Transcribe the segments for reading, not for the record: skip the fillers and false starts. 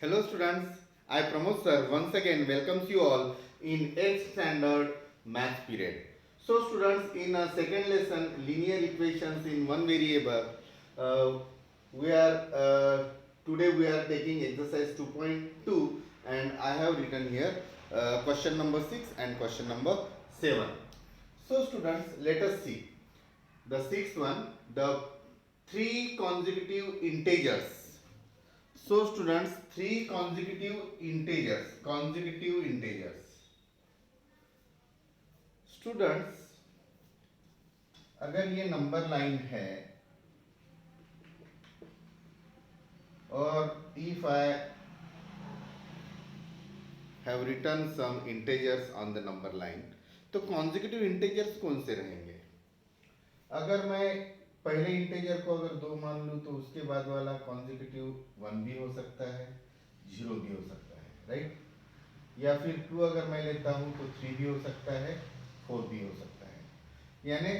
Hello students, I Pramod sir once again welcomes you all in 8th standard math period. So students, in a second lesson linear equations in one variable, uh, we are today we are taking exercise 2.2 and I have written here question number 6 and question number 7. So students, let us see the sixth one, the three consecutive integers. So students, three consecutive integers. Students, अगर ये number line है और if I have written some integers on the number line, तो consecutive integers कौन से रहेंगे? अगर मैं पहले इंटीजर को अगर 2 मान लूँ तो उसके बाद वाला consecutive 1 भी हो सकता है, 0 भी हो सकता है, राइट? या फिर 2 अगर मैं लेता हूँ तो 3 भी हो सकता है, 4 भी हो सकता है। यानी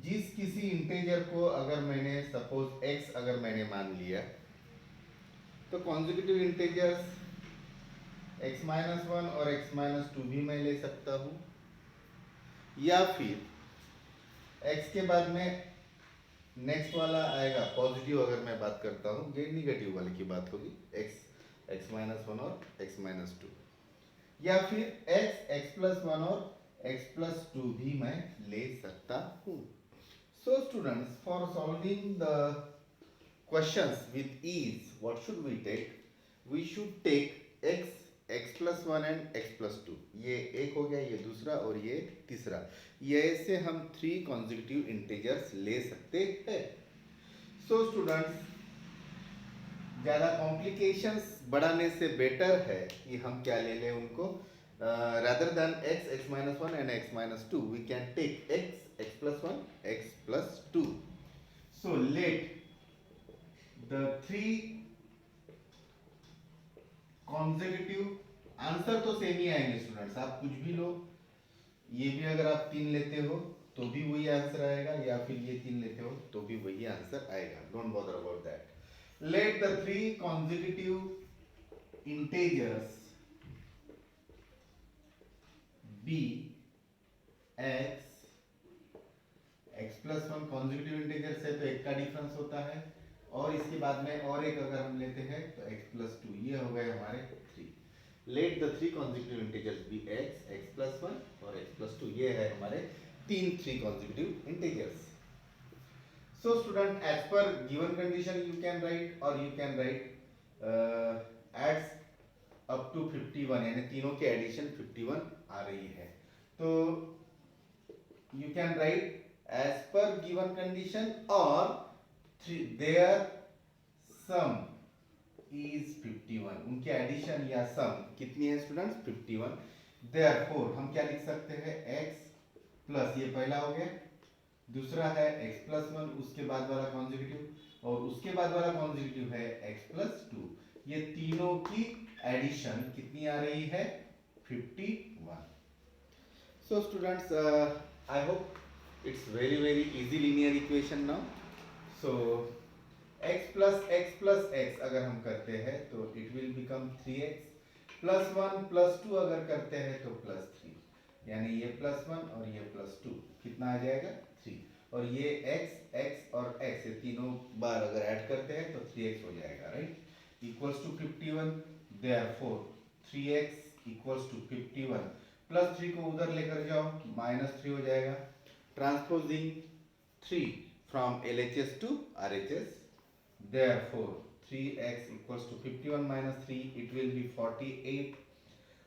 जिस किसी इंटीजर को अगर मैंने सपोज x अगर मैंने मान लिया तो कॉन्जिक्यूटिव इंटीजर्स x-1 और x-2 भी मैं ले सकता हूँ, या फिर x के बाद में नेक्स्ट वाला आएगा पॉजिटिव। अगर मैं बात करता हूँ, ये निगेटिव वाले की बात होगी, x-1 और x-2, या फिर x+1 और x+2 भी मैं ले सकता हूँ। So students, for solving the questions with ease, what should we take? We should take x+1 and x+2. ये एक हो गया, ये दूसरा और ये तीसरा। ये से हम थ्री कॉन्जिक्यूटिव इंटीजर्स ले सकते हैं। So students, ज़्यादा कॉम्प्लिकेशंस बढ़ाने से बेटर है कि हम क्या ले लें उनको, rather than x-1 and x-2, we can take x+1, x+2. So let the three consecutive, answer तो सेम ही आएंगे स्टूडेंट्स, आप कुछ भी लो, ये भी अगर आप 3 लेते हो तो भी वही आंसर आएगा, या फिर ये 3 लेते हो तो भी वही आंसर आएगा। Don't bother about that. Let the three consecutive integers be x, x+1 consecutive integers है तो एक का डिफरेंस होता है, और इसके बाद में और एक अगर हम लेते हैं तो x+2, ये हो गए हमारे 3। Let the three consecutive integers be x, x+1 और x+2, ये है हमारे three consecutive integers. So student, as per given condition you can write, or you can write adds up to 51, यानी तीनों के एडिशन 51 आ रही है, तो you can write as per given condition or their sum is 51, उनके addition या सम कितनी है स्टूडेंट्स? 51। therefore हम क्या लिख सकते हैं? x प्लस, ये पहला हो गया, दूसरा है x+1, उसके बाद वाला कॉन्जिक्यूटिव, और उसके बाद वाला कॉन्जिक्यूटिव है x+2, ये तीनों की एडिशन कितनी आ रही है? 51। So students, I hope it's very easy linear equation now. So x plus x अगर हम करते हैं तो it will become 3x, +1 +2 अगर करते हैं तो +3, यानी ये +1 और ये +2 कितना आ जाएगा? 3, और ये x और x, ये तीनों बार अगर ऐड करते हैं तो 3x हो जाएगा, right? Equals to 51, therefore 3x equals to 51, +3 को उधर लेकर जाओ, -3 हो जाएगा। Transposing 3 from LHS to RHS, therefore 3x equals to 51 minus 3, it will be 48।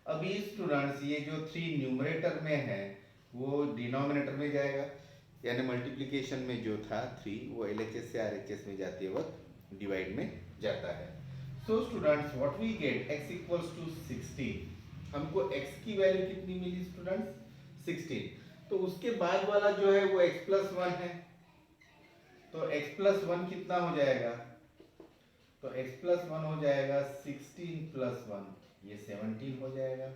अभी स्टूडेंट्स, ये जो 3 न्यूमरेटर में है वो डिनोमिनेटर में जाएगा, यानी मल्टीप्लिकेशन में जो था 3 वो LHS से RHS में जाते वक्त डिवाइड में जाता है। So students, what we get, x equals to 16। हमको x की वैल्यू कितनी मिली स्टूडेंट्स? 16। तो उसके बाद वाला जो है वो x+1 है, तो x+1 कितना हो जाएगा? तो x+1 हो जाएगा 16 + 1, ये 17 हो जाएगा,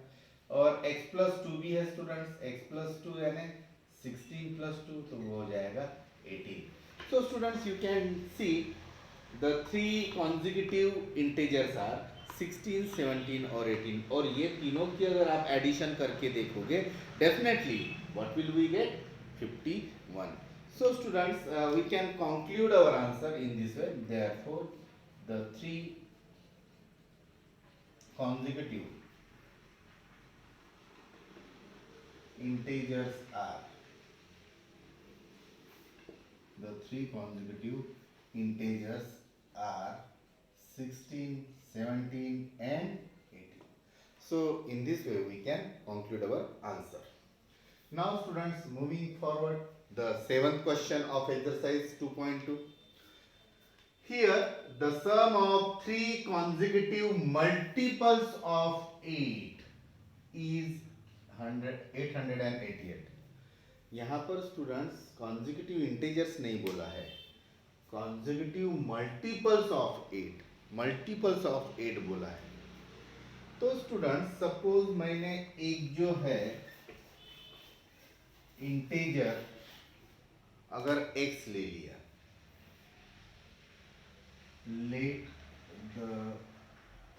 और x+2 भी है स्टूडेंट्स, x+2 यानी 16 + 2, तो वो हो जाएगा 18। So students, you can see the three consecutive integers are 16, 17 और 18, और ये तीनों की अगर आप एडिशन करके देखोगे definitely what will we get 51. So students, we can conclude our answer in this way. Therefore the three consecutive integers are the three consecutive integers are 16, 17 and 18. So in this way we can conclude our answer. Now students, moving forward, the seventh question of exercise 2.2. Here the sum of three consecutive multiples of 8 is 888. यहाँ पर students consecutive integers नहीं बोला है, consecutive multiples of 8, multiples of 8 बोला है. तो students suppose मैंने एक जो है इंटीजर अगर x ले लिया, let the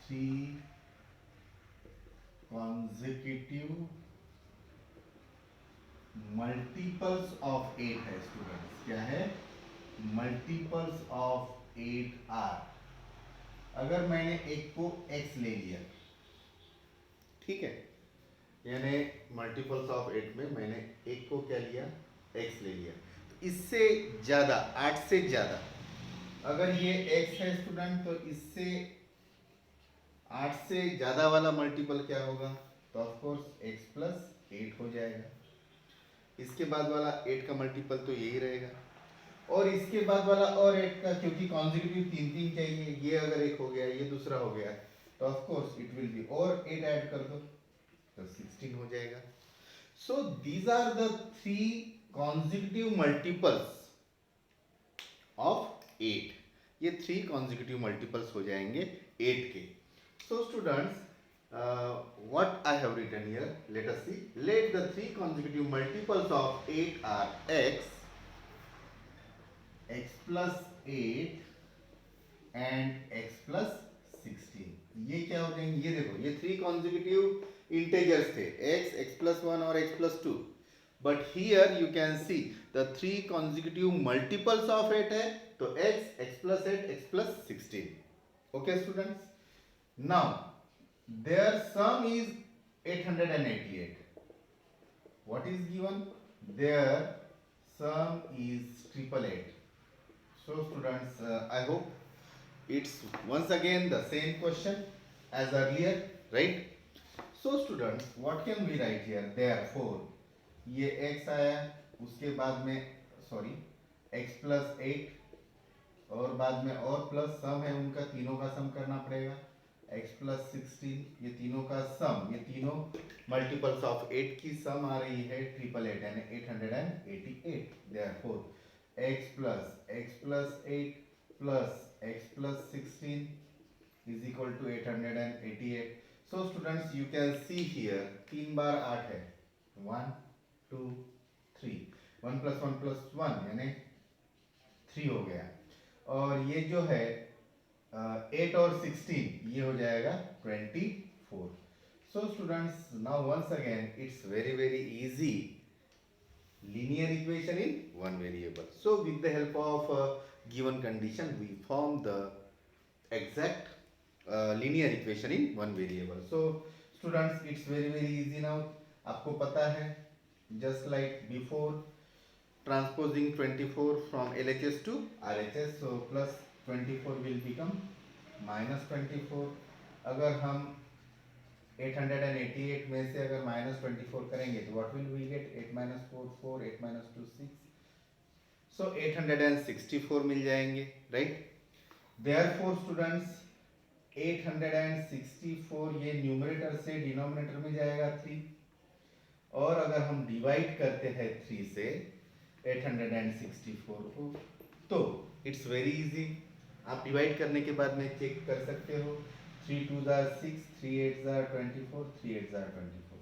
three consecutive multiples of 8 है स्टूडेंट्स. क्या है? Multiples of 8 are. अगर मैंने एक को x ले लिया, ठीक है, यानी मल्टीपल्स ऑफ 8 में मैंने एक को क्या लिया? x ले लिया. तो इससे ज्यादा, 8 से ज्यादा अगर ये x है स्टूडेंट, तो इससे 8 से ज्यादा वाला मल्टीपल क्या होगा? तो ऑफ कोर्स x प्लस 8 हो जाएगा. इसके बाद वाला 8 का मल्टीपल तो यही रहेगा, और इसके बाद वाला और 8 का, क्योंकि कॉन्जिक्यूटिव तीन तीन चाहिए, ये अगर एक हो गया, ये दूसरा हो गया, तो of course it will be, और 8 ऐड कर दो तो 16 हो जाएगा. So these are the three consecutive multiples of 8. ये थ्री कॉन्जिक्यूटिव मल्टीपल्स हो जाएंगे 8 के. So students, what I have written here, let us see. Let the three consecutive multiples of 8 are x plus 8 and x plus 16. ये क्या हो जाएंगे? ये देखो, ये थ्री consecutive integers थे, x plus 1 और x plus 2. But here you can see the three consecutive multiples of 8 है, तो x plus 8, x plus 16. Okay students? Now their sum is 888. What is given? Their sum is 888. So students, I hope it's once again the same question as earlier, right? So students, what can we write here? Therefore, ये x आया, उसके बाद में sorry x plus 8, और बाद में और plus सम है उनका, तीनों का सम करना पड़ेगा. x plus 16, ये तीनों का सम, ये तीनों मल्टीपल्स ऑफ 8 की सम आ रही है 888, यानी 888. Therefore x plus 8 plus x plus 16 is equal to 888. So students, you can see here 3 बार 8 है, 1 2 3, 1 plus 1 plus 1 यानी 3 हो गया, और ये जो है 8 और 16 ये हो जाएगा 24. So students, now once again it's very easy linear equation in one variable. So with the help of given condition we form the exact linear equation in one variable. So students, it's very easy now. आपको पता है, just like before, transposing 24 from LHS to RHS, so plus 24 will become minus 24. अगर हम 888 में से अगर minus 24 करेंगे तो what will we get? 8 minus 4 4, 8 minus 2 6, so 864 मिल जाएंगे, right? Therefore students, 864 ये न्यूमरेटर से डिनोमिनेटर में जाएगा 3, और अगर हम डिवाइड करते हैं 3 से 864 को, तो इट्स वेरी इजी. आप डिवाइड करने के बाद में चेक कर सकते हो, 3 2 6, 3 8 24, 3 8 24.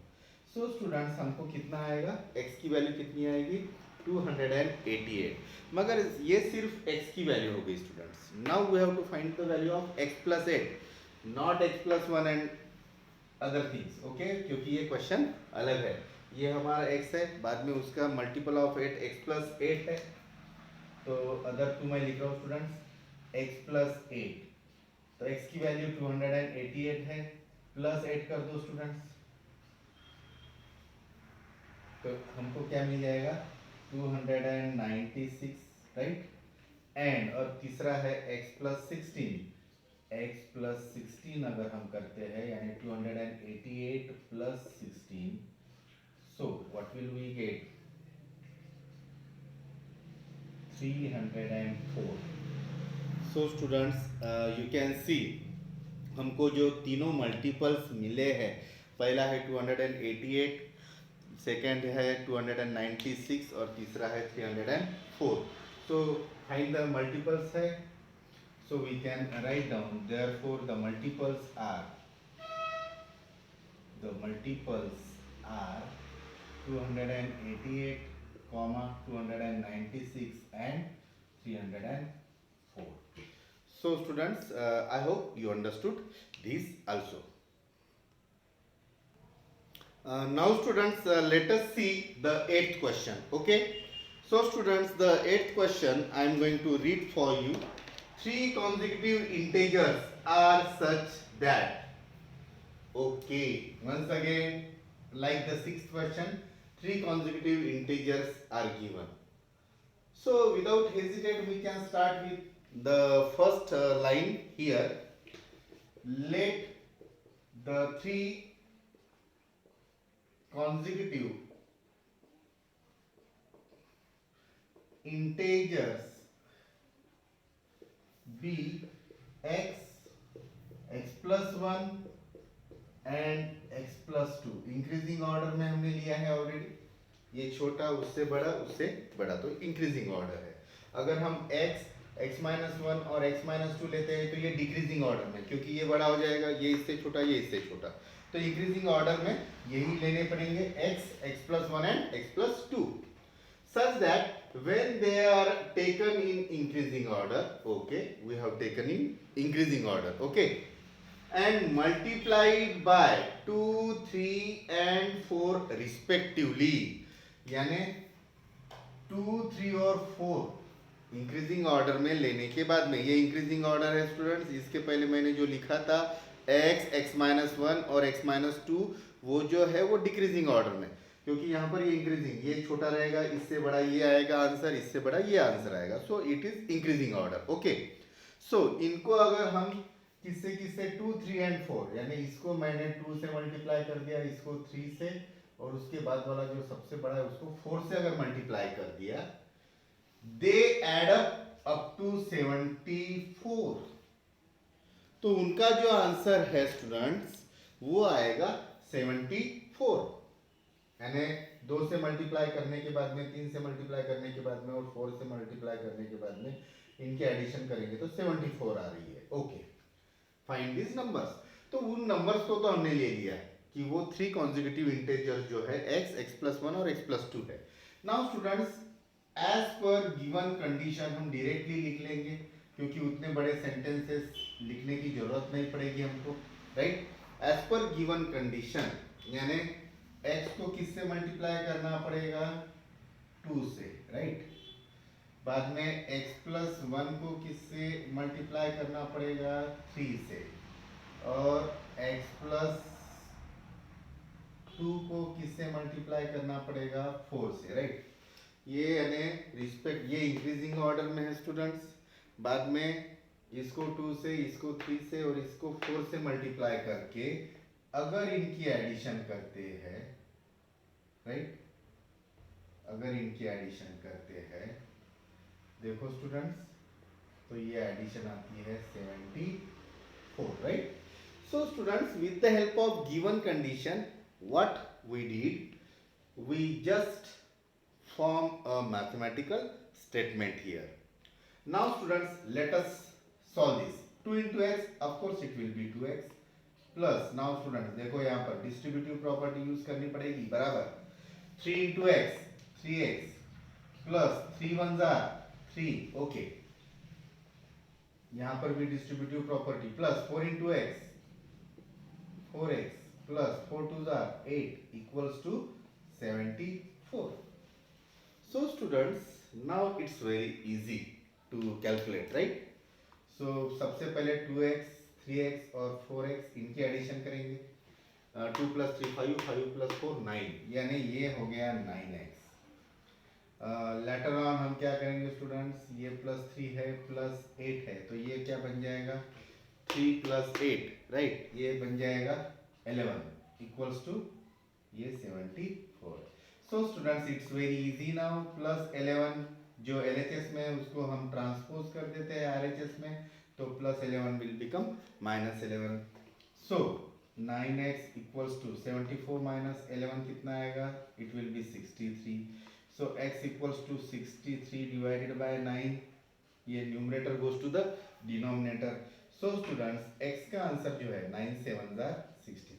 सो स्टूडेंट्स, हमको कितना आएगा? x की वैल्यू कितनी आएगी? 288. मगर ये सिर्फ x की वैल्यू हो गई students. Now we have to find the value of x plus 8. Not x plus one and other things, okay, क्योंकि ये क्वेश्चन अलग है। ये हमारा x है, बाद में उसका मल्टीपल ऑफ 8 x प्लस 8 है, तो अदर टू मैं लिख रहा हूँ स्टूडेंट्स x प्लस 8, तो x की वैल्यू 288 है, प्लस 8 कर दो स्टूडेंट्स, तो हमको क्या मिल जाएगा 296, राइट। एंड और तीसरा है x प्लस 16, x प्लस 16 अगर हम करते हैं यानी 288 plus 16, so what will we get 304। so students you can see हमको जो तीनों मल्टीपल्स मिले हैं, पहला है 288, सेकेंड है 296 और तीसरा है 304। so find the multiples है, so we can write down therefore the multiples are 288 comma 296 and 304। so students I hope you understood this also। now students let us see the 8th question, okay। so students the 8th question I am going to read for you। three consecutive integers are such that, okay, once again like the 6th question, three consecutive integers are given। so without hesitate we can start with the first line here। let the three consecutive integers be x, x plus 1 and x plus 2। Increasing order में हमने लिया है already, ये छोटा उससे बड़ा तो increasing order है। अगर हम x, x माइनस वन और x माइनस टू लेते हैं तो ये डिक्रीजिंग ऑर्डर में, क्योंकि ये बड़ा हो जाएगा, ये इससे छोटा, ये इससे छोटा, तो इंक्रीजिंग ऑर्डर में यही लेने पड़ेंगे x, x plus 1 and x plus 2, such that when they are taken in increasing order, okay, we have taken in increasing order, okay, and multiplied by 2, 3 and 4 respectively, यानी 2, 3 और 4 इंक्रीजिंग ऑर्डर में लेने के बाद में, ये इंक्रीजिंग ऑर्डर है students. इसके पहले मैंने जो लिखा था x, x माइनस वन और x माइनस टू, वो जो है वो डिक्रीजिंग ऑर्डर में, क्योंकि यहाँ पर ये इंक्रीजिंग, ये छोटा रहेगा, इससे बड़ा ये आएगा आंसर, इससे बड़ा ये आंसर आएगा, so it is increasing order, okay. So इनको अगर हम किससे 2, 3 एंड 4, यानी इसको मैंने 2 से मल्टीप्लाई कर दिया, इसको 3 से, और उसके बाद वाला जो सबसे बड़ा है उसको 4 से अगर मल्टीप्लाई कर दिया, दे एड अप टू 74। तो उनका जो आंसर है स्टूडेंट्स वो आएगा 74, यानी 2 से मल्टीप्लाई करने के बाद में, 3 से मल्टीप्लाई करने के बाद में और 4 से मल्टीप्लाई करने के बाद में इनके एडिशन करेंगे तो 74 आ रही है, ओके। Find this numbers. तो उन नंबर्स को तो हमने ले लिया कि वो 3 कॉन्जिक्यूटिव इंटीजर्स जो है x, x प्लस 1 और x प्लस 2 है। Now students as per given condition हम डायरेक्टली लिख लेंगे, क्योंकि उतने बड़े सेंटेंसेस लिखने की जरूरत नहीं पड़ेगी हमको, right. As per given condition यानी x को किससे मल्टीप्लाई करना पड़ेगा 2 से, राइट। बाद में x प्लस 1 को किससे मल्टीप्लाई करना पड़ेगा 3 से, और x प्लस 2 को किससे मल्टीप्लाई करना पड़ेगा 4 से, राइट। ये यानी रिस्पेक्ट, ये इंक्रीजिंग ऑर्डर में है स्टूडेंट्स। बाद में इसको 2 से, इसको 3 से और इसको 4 से मल्टीप्लाई करके अगर इनकी एडिशन करते हैं, राइट, अगर इनकी एडिशन करते हैं, देखो स्टूडेंट्स, तो ये एडिशन आती है 74, right. So students with the help of given condition what we did, we just form a mathematical statement here। now students let us solve this। 2 into x, of course it will be 2x, plus now students देखो यहाँ पर distributive property use करनी पड़ेगी, बराबर 3 into x 3x plus 3 1 जा 3, okay. यहाँ पर भी distributive property plus 4 into x 4x plus 4 2s are 8 equals to 74. So students, now it's very easy to calculate, right? So सबसे पहले 2x 3x और 4x इनकी एडिशन करेंगे. 2 plus 3 5, 5 plus 4 9, यानी ये हो गया 9x. लेटर ऑन हम क्या करेंगे स्टूडेंट्स, ये प्लस 3 है प्लस 8 है, तो ये क्या बन जाएगा 3 plus 8, राइट, ये बन जाएगा 11 इक्वल्स टू ये 74. So students it's very easy now. Plus 11 जो LHS में है उसको हम ट्रांसपोज कर देते हैं RHS में, तो plus 11 will become minus 11. So 9x equals to 74 minus 11 कितना आएगा, it will be 63. So x equals to 63 divided by 9, ये numerator goes to the denominator. So students x का आंसर जो है 9 7s are 60.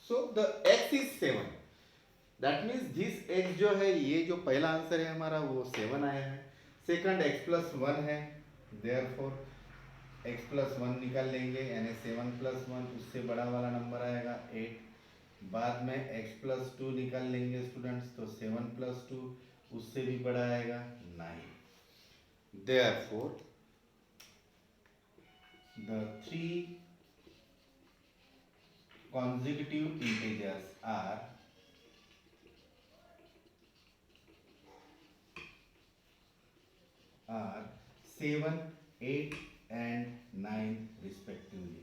So the x is 7. That means this x जो है, ये जो पहला आंसर है हमारा वो 7 आया है. सेकंड x प्लस 1 है, देयरफॉर x प्लस 1 निकाल लेंगे, यानी 7 प्लस 1, उससे बड़ा वाला नंबर आएगा 8. बाद में x प्लस 2 निकाल लेंगे स्टूडेंट्स, तो 7 प्लस 2, उससे भी बड़ा आएगा 9. Therefore, the three consecutive integers are 7, 8 and 9 respectively.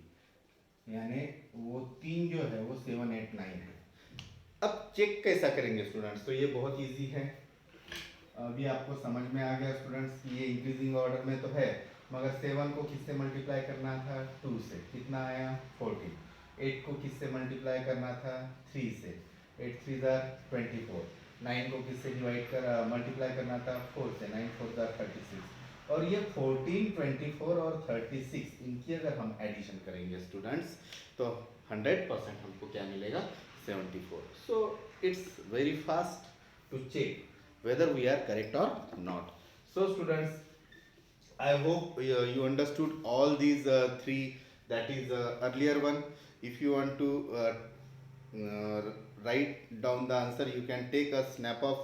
यानी वो तीन जो है वो 7, 8, 9 है. अब चेक कैसा करेंगे स्टूडेंट्स, तो ये बहुत इजी है. अभी आपको समझ में आ गया स्टूडेंट्स, ये इंक्रीजिंग ऑर्डर में तो है, मगर 7 को किससे मल्टीप्लाई करना था 2 से, कितना आया 14. 8 को किससे मल्टीप्लाई करना था 3 से, 8 3 जार 24. 9 को किससे डिवाइड कर मल्टीप्लाई करना था 4 से, 9 4 जार 36. और ये 14 24 और 36 इनकी अगर हम एडिशन करेंगे स्टूडेंट्स, तो 100% हमको क्या मिलेगा 74. So it's very fast to check whether we are correct or not. So students, I hope you understood all these three, that is earlier one. If you want to write down the answer, you can take a snap of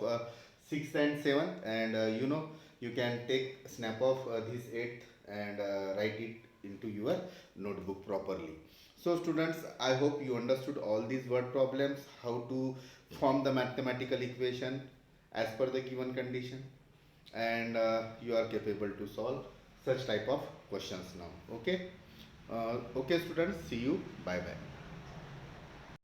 6 and 7, and you can take snap of this 8th and write it into your notebook properly. So students, I hope you understood all these word problems, how to form the mathematical equation as per the given condition, and you are capable to solve such type of questions now. Okay, okay students, see you, bye bye.